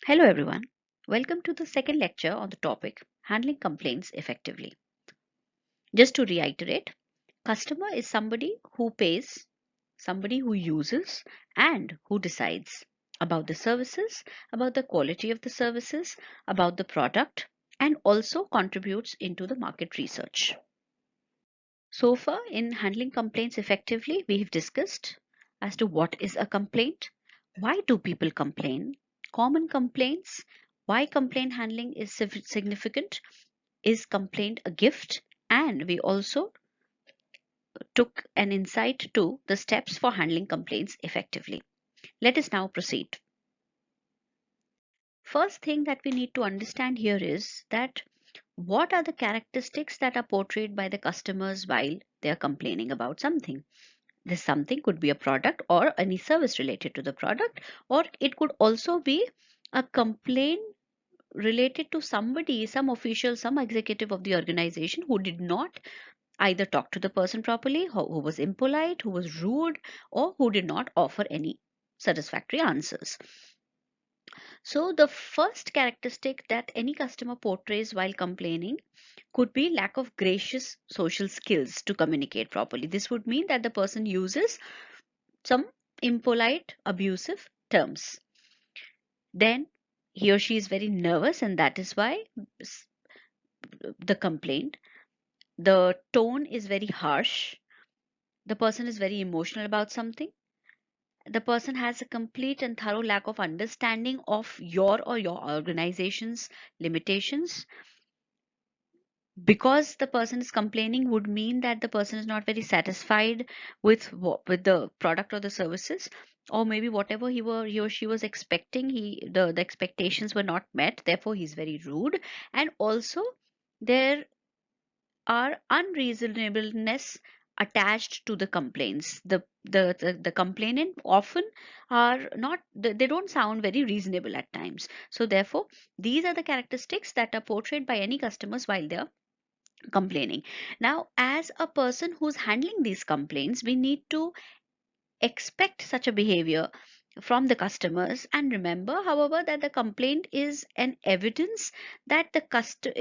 Hello everyone. Welcome to the second lecture on the topic handling complaints effectively. Just to reiterate, customer is somebody who pays, somebody who uses and who decides about the services, about the quality of the services, about the product and also contributes into the market research. So far in handling complaints effectively, we have discussed as to what is a complaint, why do people complain, common complaints, why complaint handling is significant, is complaint a gift, and we also took an insight to the steps for handling complaints effectively. Let us now proceed. First thing that we need to understand here is that what are the characteristics that are portrayed by the customers while they are complaining about something. This something could be a product or any service related to the product, or it could also be a complaint related to somebody, some official, some executive of the organization who did not either talk to the person properly, who was impolite, who was rude, or who did not offer any satisfactory answers. So, the first characteristic that any customer portrays while complaining could be lack of gracious social skills to communicate properly. This would mean that the person uses some impolite, abusive terms. Then he or she is very nervous, and that is why the complaint. The tone is very harsh. The person is very emotional about something. The person has a complete and thorough lack of understanding of your organization's limitations. Because the person is complaining would mean that the person is not very satisfied with the product or the services, or maybe whatever he or she was expecting, the expectations were not met, therefore he's very rude. And also there are unreasonableness attached to the complaints. The complainant often are not, they don't sound very reasonable at times. So therefore these are the characteristics that are portrayed by any customers while they're complaining. Now, as a person who's handling these complaints, we need to expect such a behavior from the customers, and remember, however, that the complaint is an evidence that the customer,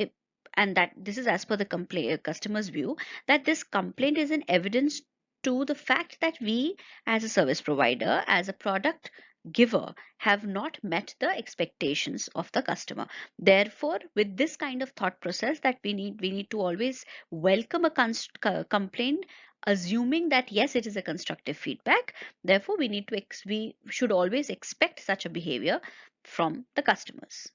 and that this is as per the customer's view, that this complaint is an evidence to the fact that we as a service provider, as a product giver, have not met the expectations of the customer. Therefore, with this kind of thought process, that we need to always welcome a complaint, assuming that yes, it is a constructive feedback. Therefore we should always expect such a behavior from the customers.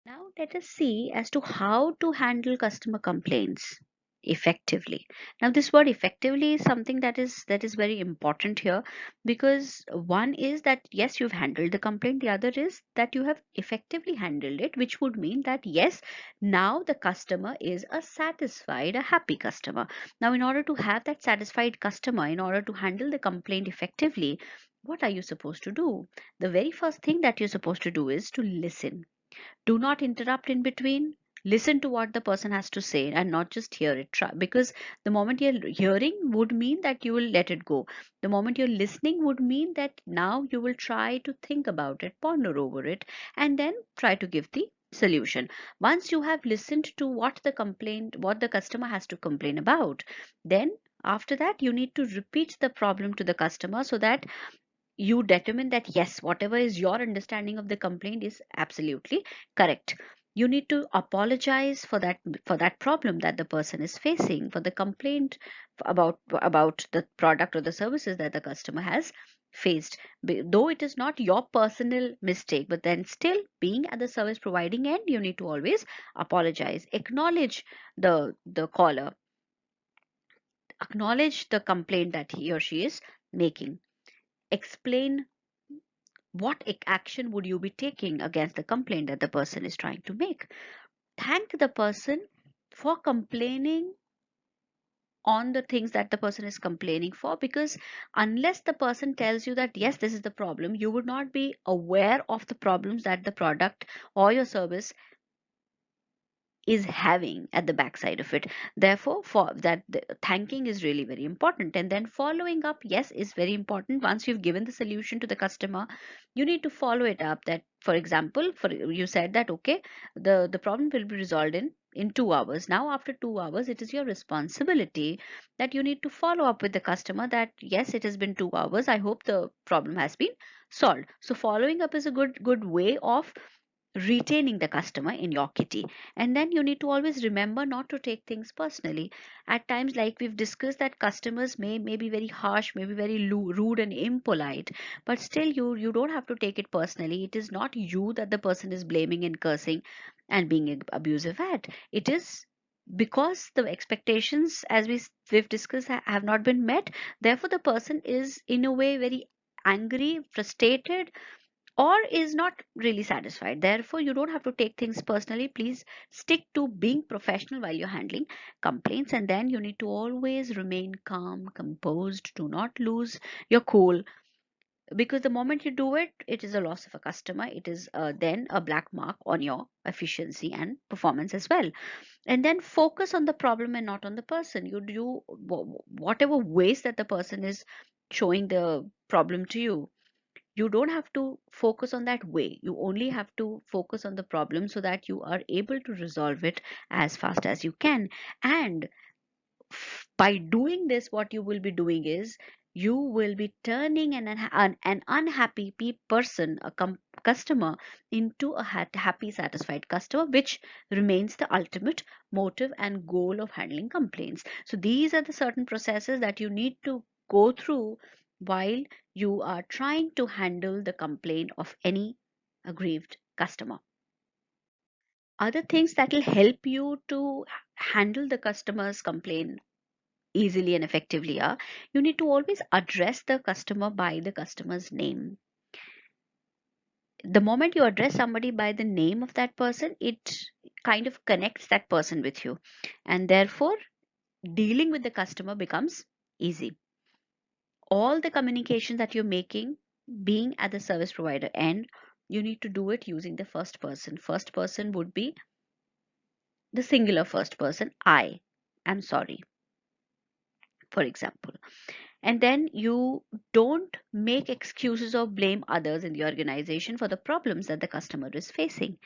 Now let us see as to how to handle customer complaints effectively. Now this word effectively is something that is very important here, because one is that yes, you've handled the complaint, the other is that you have effectively handled it, which would mean that yes, now the customer is a satisfied, a happy customer. Now in order to have that satisfied customer, in order to handle the complaint effectively, what are you supposed to do? The very first thing that you're supposed to do is to listen. Do not interrupt in between. Listen to what the person has to say and not just hear it. Try, because the moment you're hearing would mean that you will let it go. The moment you're listening would mean that now you will try to think about it, ponder over it, and then try to give the solution. Once you have listened to what the customer has to complain about, then after that you need to repeat the problem to the customer, so that you determine that yes, whatever is your understanding of the complaint is absolutely correct. You need to apologize for that problem that the person is facing, for the complaint about the product or the services that the customer has faced. Though it is not your personal mistake, but then still, being at the service providing end, you need to always apologize, acknowledge the caller, acknowledge the complaint that he or she is making, explain what action would you be taking against the complaint that the person is trying to make. Thank the person for complaining on the things that the person is complaining for, because unless the person tells you that yes, this is the problem, you would not be aware of the problems that the product or your service is having at the backside of it. Therefore, for that, the thanking is really very important. And then following up, yes, is very important. Once you've given the solution to the customer, you need to follow it up. That, for example, for you said that okay, the problem will be resolved in 2 hours. Now, after 2 hours, it is your responsibility that you need to follow up with the customer that yes, it has been 2 hours. I hope the problem has been solved. So following up is a good way of retaining the customer in your kitty. And then you need to always remember not to take things personally. At times, like we've discussed, that customers may be very harsh, may be very rude and impolite, but still you don't have to take it personally. It is not you that the person is blaming and cursing and being abusive at. It is because the expectations, as we've discussed, have not been met. Therefore the person is in a way very angry, frustrated, or is not really satisfied. Therefore, you don't have to take things personally. Please stick to being professional while you're handling complaints. And then you need to always remain calm, composed. Do not lose your cool. Because the moment you do it, it is a loss of a customer. It is then a black mark on your efficiency and performance as well. And then focus on the problem and not on the person. You do whatever ways that the person is showing the problem to you, you don't have to focus on that way. You only have to focus on the problem so that you are able to resolve it as fast as you can. And by doing this, what you will be doing is you will be turning an unhappy person, a customer, into a happy, satisfied customer, which remains the ultimate motive and goal of handling complaints. So these are the certain processes that you need to go through while you are trying to handle the complaint of any aggrieved customer. Other things that will help you to handle the customer's complaint easily and effectively are, you need to always address the customer by the customer's name. The moment you address somebody by the name of that person, it kind of connects that person with you, and therefore dealing with the customer becomes easy. All the communication that you're making, being at the service provider end, you need to do it using the first person. First person would be the singular first person. I am sorry, for example. And then you don't make excuses or blame others in the organization for the problems that the customer is facing.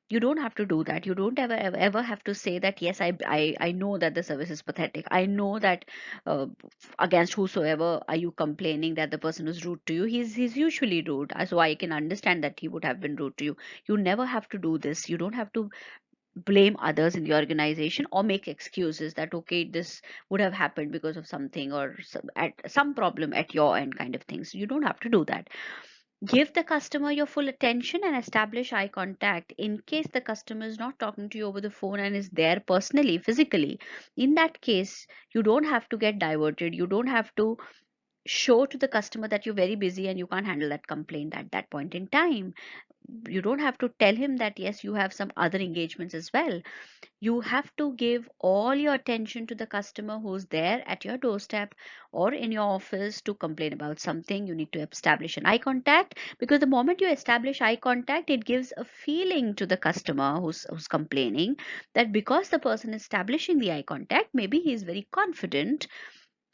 You don't have to do that. You don't ever have to say that yes, I know that the service is pathetic. I know that against whosoever are you complaining that the person is rude to you, he's usually rude, so I can understand that he would have been rude to you. You never have to do this. You don't have to blame others in the organization or make excuses that okay, this would have happened because of something or some problem at your end, kind of things. You don't have to do that. Give the customer your full attention and establish eye contact. In case the customer is not talking to you over the phone and is there personally, physically, in that case you don't have to get diverted. You don't have to show to the customer that you're very busy and you can't handle that complaint at that point in time. You don't have to tell him that yes, you have some other engagements as well. You have to give all your attention to the customer who's there at your doorstep or in your office to complain about something. You need to establish an eye contact, because the moment you establish eye contact, it gives a feeling to the customer who's complaining, that because the person is establishing the eye contact, maybe he is very confident.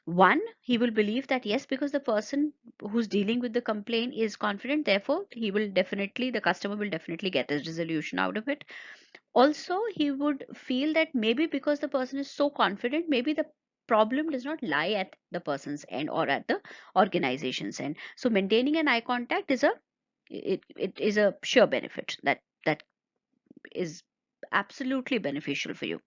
One, he will believe that yes, because the person who's dealing with the complaint is confident, therefore the customer will definitely get a resolution out of it. Also, he would feel that maybe because the person is so confident, maybe the problem does not lie at the person's end or at the organization's end. So maintaining an eye contact is it is a sure benefit that is absolutely beneficial for you.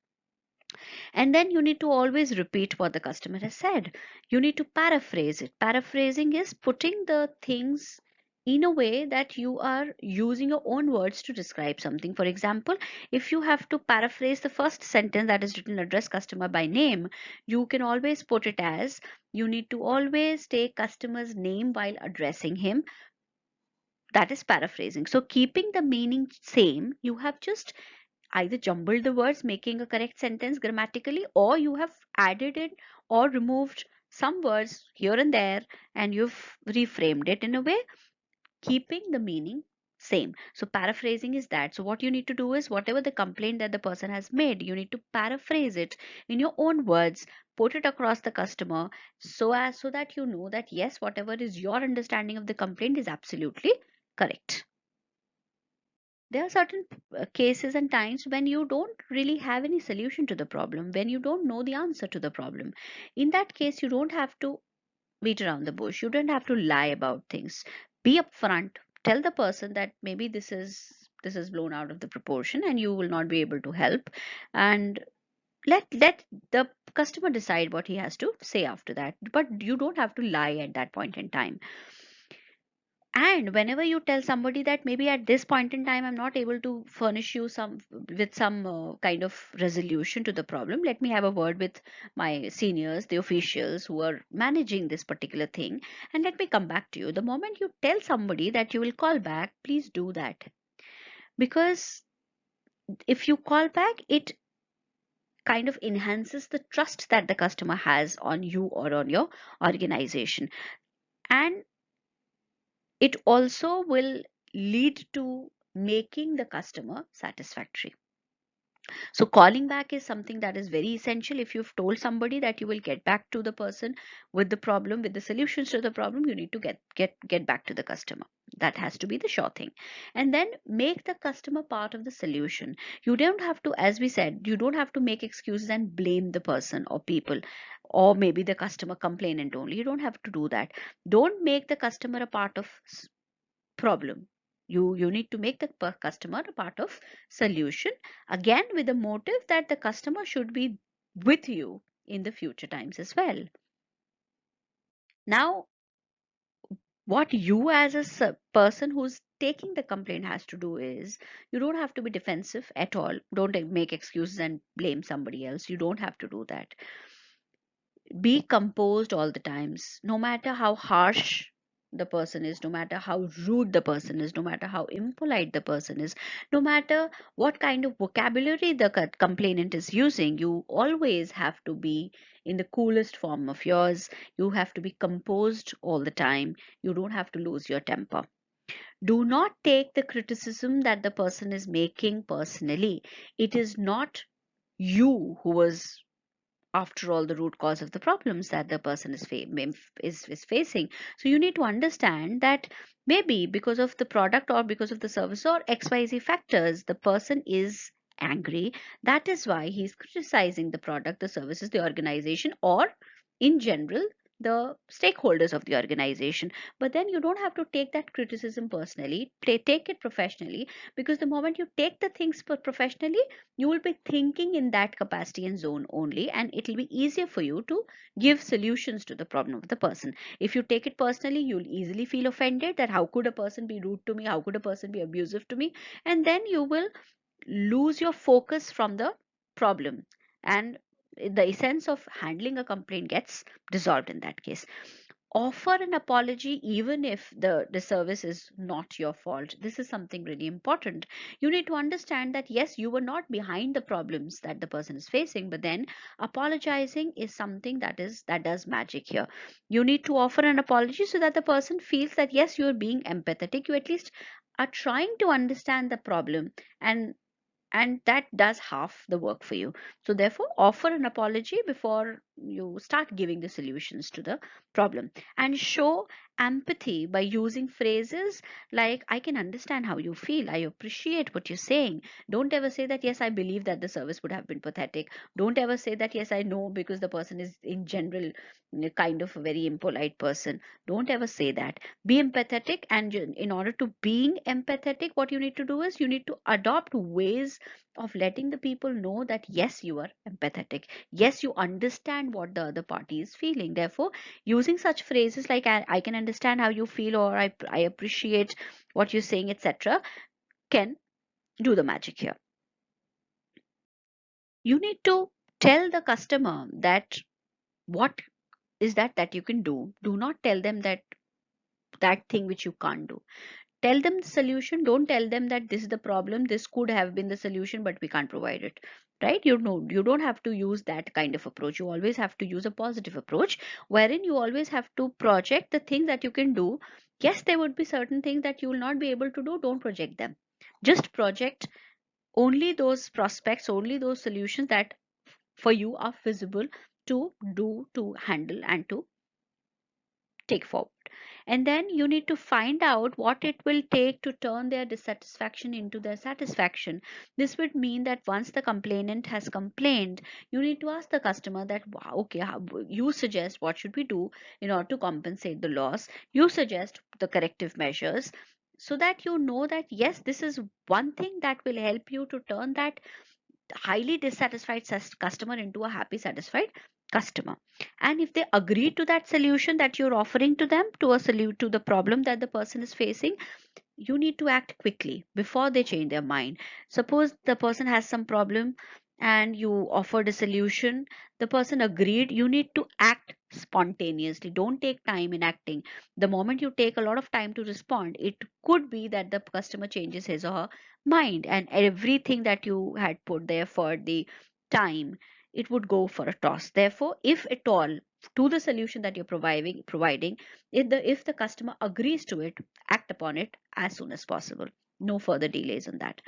And then you need to always repeat what the customer has said. You need to paraphrase it. Paraphrasing is putting the things in a way that you are using your own words to describe something. For example, if you have to paraphrase the first sentence that is written, address customer by name, you can always put it as, you need to always take customer's name while addressing him. That is paraphrasing. So keeping the meaning same, you have just either jumbled the words, making a correct sentence grammatically, or you have added it or removed some words here and there, and you've reframed it in a way, keeping the meaning Same. So paraphrasing is that. So what you need to do is whatever the complaint that the person has made, you need to paraphrase it in your own words, put it across the customer, so that you know that yes, whatever is your understanding of the complaint is absolutely correct. There are certain cases and times when you don't really have any solution to the problem, when you don't know the answer to the problem. In that case, you don't have to beat around the bush. You don't have to lie about things. Be upfront. Tell the person that maybe this is blown out of the proportion and you will not be able to help. And let the customer decide what he has to say after that. But you don't have to lie at that point in time. And whenever you tell somebody that maybe at this point in time I'm not able to furnish you some with some kind of resolution to the problem, let me have a word with my seniors, the officials who are managing this particular thing, and let me come back to you. The moment you tell somebody that you will call back, please do that, because if you call back, it kind of enhances the trust that the customer has on you or on your organization, and it also will lead to making the customer satisfactory. So calling back is something that is very essential. If you've told somebody that you will get back to the person with the problem, with the solutions to the problem, you need to get back to the customer. That has to be the sure thing. And then make the customer part of the solution. You don't have to, as we said, you don't have to make excuses and blame the person or people, or maybe the customer complainant only. You don't have to do that. Don't make the customer a part of problem. You need to make the customer a part of solution, again with the motive that the customer should be with you in the future times as well. Now, what you as a person who's taking the complaint has to do is, you don't have to be defensive at all. Don't make excuses and blame somebody else. You don't have to do that. Be composed all the times, no matter how harsh the person is, no matter how rude the person is, no matter how impolite the person is, no matter what kind of vocabulary the complainant is using. You always have to be in the coolest form of yours. You have to be composed all the time. You don't have to lose your temper. Do not take the criticism that the person is making personally. It is not you who was, after all, the root cause of the problems that the person is facing. So you need to understand that maybe because of the product or because of the service or xyz factors, the person is angry. That is why he's criticizing the product, the services, the organization, or in general the stakeholders of the organization. But then you don't have to take that criticism personally. Take it professionally, because the moment you take the things professionally, you will be thinking in that capacity and zone only, and it will be easier for you to give solutions to the problem of the person. If you take it personally, you'll easily feel offended that how could a person be rude to me, how could a person be abusive to me, and then you will lose your focus from the problem, and the essence of handling a complaint gets dissolved in that case. Offer an apology even if the service is not your fault. This is something really important. You need to understand that yes, you were not behind the problems that the person is facing, but then apologizing is something that does magic here. You need to offer an apology so that the person feels that yes, you are being empathetic. You at least are trying to understand the problem, and that does half the work for you. So therefore, offer an apology before you start giving the solutions to the problem, and show empathy by using phrases like, I can understand how you feel, I appreciate what you're saying. Don't ever say that yes, I believe that the service would have been pathetic. Don't ever say that yes, I know, because the person is in general kind of a very impolite person. Don't ever say that. Be empathetic, and in order to being empathetic, what you need to do is you need to adopt ways of letting the people know that yes, you are empathetic, yes, you understand what the other party is feeling. Therefore, using such phrases like I can understand how you feel, or I appreciate what you're saying, etc., can do the magic here. You need to tell the customer that what is that you can do. Do not tell them that thing which you can't do. Tell them the solution. Don't tell them that this is the problem, this could have been the solution, but we can't provide it. Right? You know, you don't have to use that kind of approach. You always have to use a positive approach, wherein you always have to project the thing that you can do Yes, there would be certain things that you will not be able to do. Don't project them. Just project only those prospects, only those solutions that for you are feasible to do, to handle, and to take forward. And then you need to find out what it will take to turn their dissatisfaction into their satisfaction. This would mean that once the complainant has complained, you need to ask the customer that, "Wow, okay, you suggest what should we do in order to compensate the loss? You suggest the corrective measures." So that you know that yes, this is one thing that will help you to turn that highly dissatisfied customer into a happy satisfied customer. And if they agree to that solution that you're offering to them, to a solution to the problem that the person is facing, you need to act quickly before they change their mind. Suppose the person has some problem and you offered a solution, the person agreed, you need to act spontaneously. Don't take time in acting. The moment you take a lot of time to respond, it could be that the customer changes his or her mind, and everything that you had put the effort, the time, it would go for a toss. Therefore, if at all, to the solution that you're providing, if the customer agrees to it, act upon it as soon as possible. No further delays on that.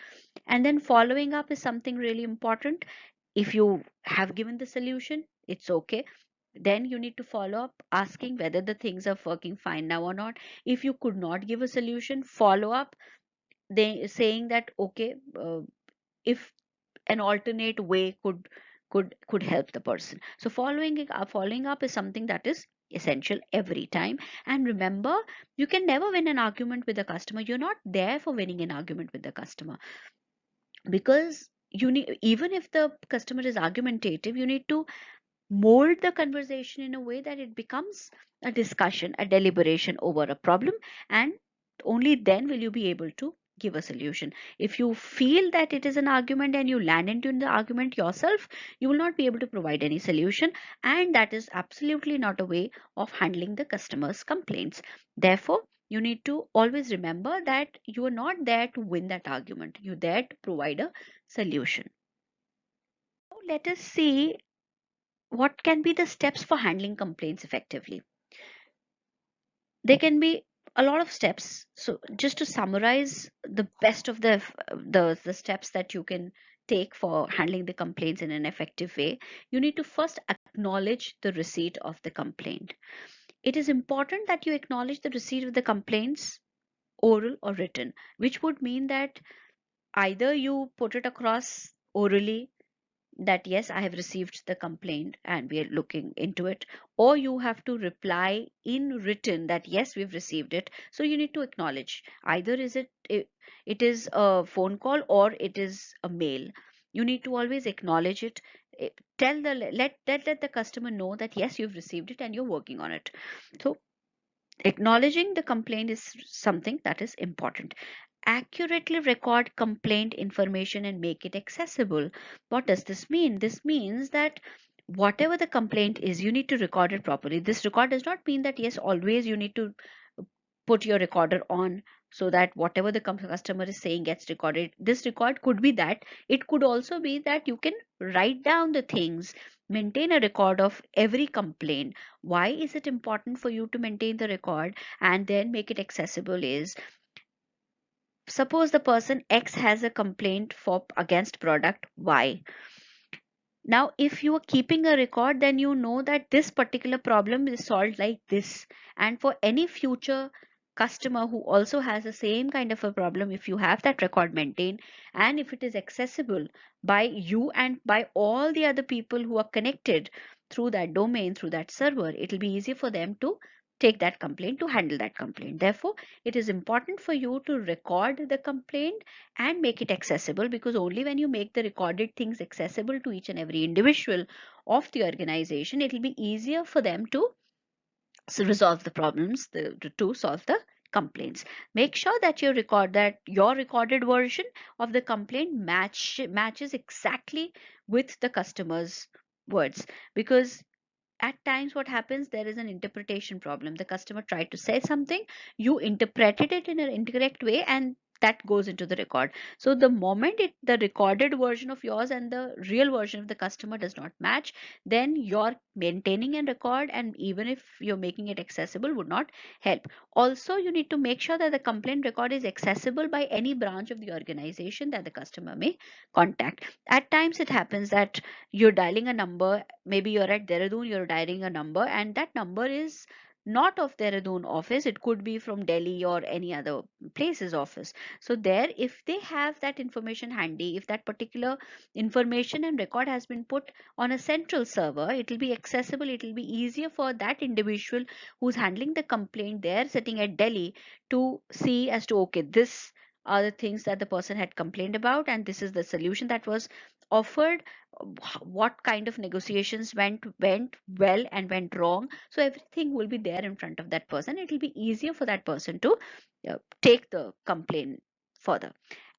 And then following up is something really important. If you have given the solution, it's okay. Then you need to follow up asking whether the things are working fine now or not. If you could not give a solution, follow up they saying that okay, if an alternate way could help the person. So following up is something that is essential every time. And remember, you can never win an argument with the customer. You're not there for winning an argument with the customer, because you need, even if the customer is argumentative, you need to mold the conversation in a way that it becomes a discussion, a deliberation over a problem, and only then will you be able to give a solution. If you feel that it is an argument and you land into the argument yourself, you will not be able to provide any solution, and that is absolutely not a way of handling the customer's complaints. Therefore, you need to always remember that you are not there to win that argument, you're there to provide a solution. Now let us see what can be the steps for handling complaints effectively. There can be a lot of steps. So just to summarize the best of the steps that you can take for handling the complaints in an effective way, you need to first acknowledge the receipt of the complaint. It is important that you acknowledge the receipt of the complaints, oral or written, which would mean that either you put it across orally that yes, I have received the complaint and we are looking into it, or you have to reply in written that yes, we've received it. So you need to acknowledge either it is a phone call or it is a mail. You need to always acknowledge it. Tell the let the customer know that yes, you've received it and you're working on it. So acknowledging the complaint is something that is important. Accurately record complaint information and make it accessible. What does this mean? This means that whatever the complaint is, you need to record it properly. This record does not mean that yes, always you need to put your recorder on so that whatever the customer is saying gets recorded. This record could be that. It could also be that you can write down the things, maintain a record of every complaint. Why is it important for you to maintain the record and then make it accessible is, suppose the person X has a complaint for against product Y. Now, if you are keeping a record, then you know that this particular problem is solved like this. And for any future customer who also has the same kind of a problem, if you have that record maintained and if it is accessible by you and by all the other people who are connected through that domain, through that server, it will be easy for them to take that complaint, to handle that complaint. Therefore, it is important for you to record the complaint and make it accessible, because only when you make the recorded things accessible to each and every individual of the organization, it will be easier for them to resolve the problems, to solve the complaints. Make sure that your recorded version of the complaint matches exactly with the customer's words, because at times what happens, there is an interpretation problem. The customer tried to say something, you interpreted it in an incorrect way, and that goes into the record. So the moment the recorded version of yours and the real version of the customer does not match, then you're maintaining a record, and even if you're making it accessible would not help. Also, you need to make sure that the complaint record is accessible by any branch of the organization that the customer may contact. At times it happens that you're dialing a number, maybe you're at Dehradun, you're dialing a number, and that number is not of Dehradun office, it could be from Delhi or any other place's office. So there, if they have that information handy, if that particular information and record has been put on a central server, it will be accessible, it will be easier for that individual who's handling the complaint there sitting at Delhi to see as to, okay, this are the things that the person had complained about, and this is the solution that was offered. What kind of negotiations went well and went wrong. So everything will be there in front of that person. It will be easier for that person to take the complaint further.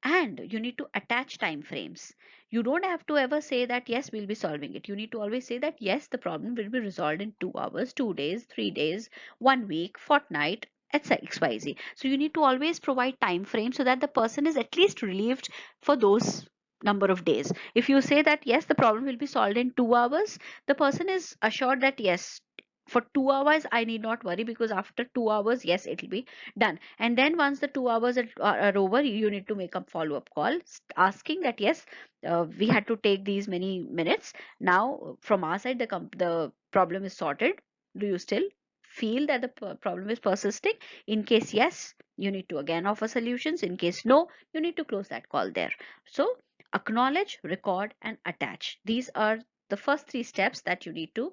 And you need to attach time frames. You don't have to ever say that yes, we'll be solving it. You need to always say that yes, the problem will be resolved in 2 hours, 2 days, 3 days, 1 week, fortnight, etc. XYZ. So you need to always provide time frame so that the person is at least relieved for those number of days. If you say that yes, the problem will be solved in 2 hours, the person is assured that yes, for 2 hours I need not worry, because after 2 hours, yes, it will be done. And then once the 2 hours are over, you need to make a follow-up call asking that yes, we had to take these many minutes. Now from our side, the problem is sorted. Do you still feel that the problem is persisting? In case yes, you need to again offer solutions. In case no, you need to close that call there. So acknowledge, record, and attach. These are the first three steps that you need to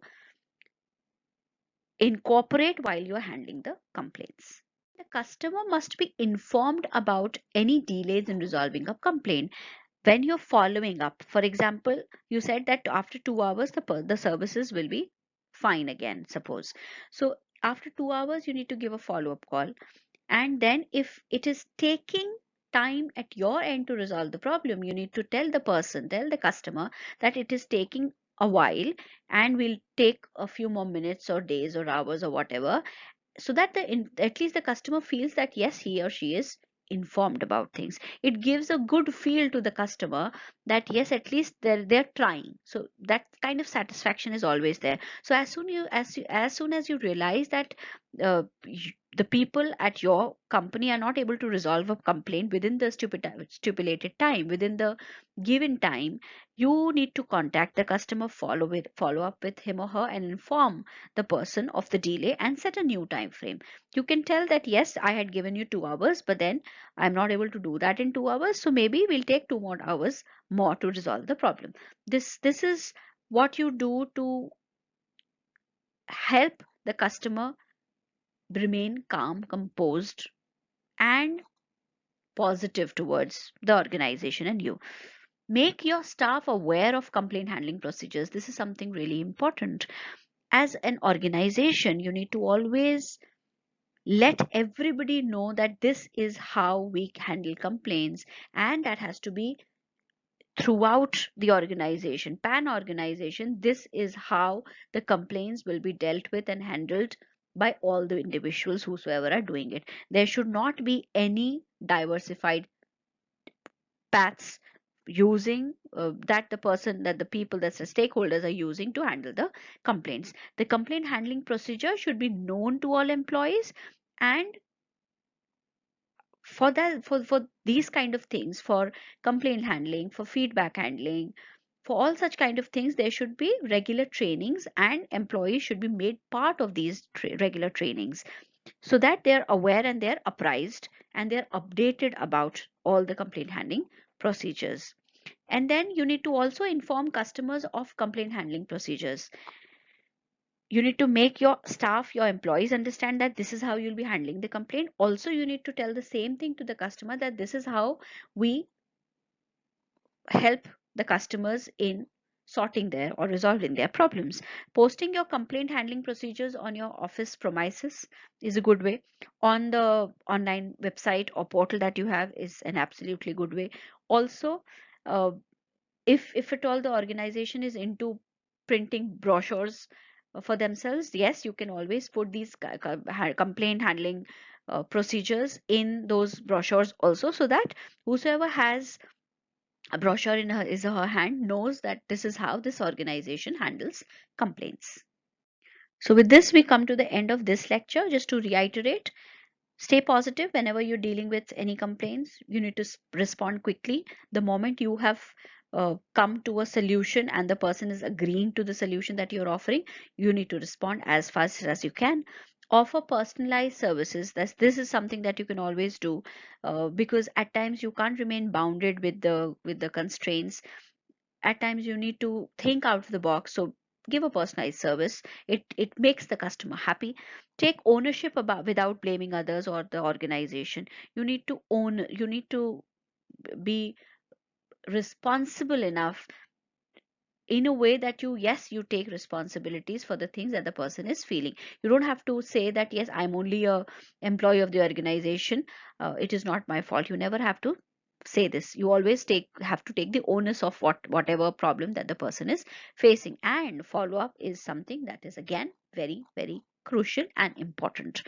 incorporate while you're handling the complaints. The customer must be informed about any delays in resolving a complaint when you're following up. For example, you said that after 2 hours, the services will be fine again, suppose. So after 2 hours, you need to give a follow-up call. And then if it is taking time at your end to resolve the problem, you need to tell the customer that it is taking a while and will take a few more minutes or days or hours or whatever, so that at least the customer feels that yes, he or she is informed about things. It gives a good feel to the customer that yes, at least they're trying. So that kind of satisfaction is always there. So as soon as you realize that the people at your company are not able to resolve a complaint within the stipulated time, within the given time, you need to contact the customer, follow up with him or her, and inform the person of the delay and set a new time frame. You can tell that yes, I had given you 2 hours, but then I'm not able to do that in 2 hours, so maybe we'll take 2 more hours more to resolve the problem. This is what you do to help the customer remain calm, composed, and positive towards the organization and you. Make your staff aware of complaint handling procedures. This is something really important. As an organization, you need to always let everybody know that this is how we handle complaints, and that has to be throughout the organization, pan organization. This is how the complaints will be dealt with and handled by all the individuals whosoever are doing it. There should not be any diversified paths using that the people, that the stakeholders are using to handle the complaints. The complaint handling procedure should be known to all employees, and for these kind of things, for complaint handling, for feedback handling, for all such kind of things, there should be regular trainings, and employees should be made part of these regular trainings, so that they're aware and they're apprised and they're updated about all the complaint handling procedures. And then you need to also inform customers of complaint handling procedures. You need to make your staff, your employees understand that this is how you'll be handling the complaint. Also, you need to tell the same thing to the customer, that this is how we help the customers in sorting their or resolving their problems. Posting your complaint handling procedures on your office premises is a good way. On the online website or portal that you have is an absolutely good way. Also, uh, if at all the organization is into printing brochures for themselves, yes, you can always put these complaint handling procedures in those brochures also, so that whosoever has a brochure in her is her hand knows that this is how this organization handles complaints. So with this we come to the end of this lecture. Just to reiterate, stay positive whenever you're dealing with any complaints. You need to respond quickly. The moment you have come to a solution and the person is agreeing to the solution that you're offering, you need to respond as fast as you can. Offer personalized services. This is something that you can always do, because at times you can't remain bounded with the constraints. At times you need to think out of the box. So give a personalized service. It makes the customer happy. Take ownership about without blaming others or the organization. You need to be responsible enough in a way that you take responsibilities for the things that the person is feeling. You don't have to say that yes, I'm only a employee of the organization, it is not my fault. You never have to say this. You always have to take the onus of whatever problem that the person is facing. And follow up is something that is again very, very crucial and important.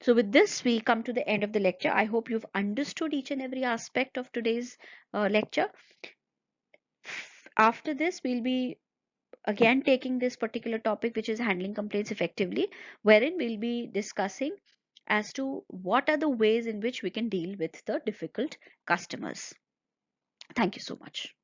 So with this we come to the end of the lecture. I hope you've understood each and every aspect of today's lecture. After this we'll be again taking this particular topic, which is handling complaints effectively, wherein we'll be discussing as to what are the ways in which we can deal with the difficult customers. Thank you so much.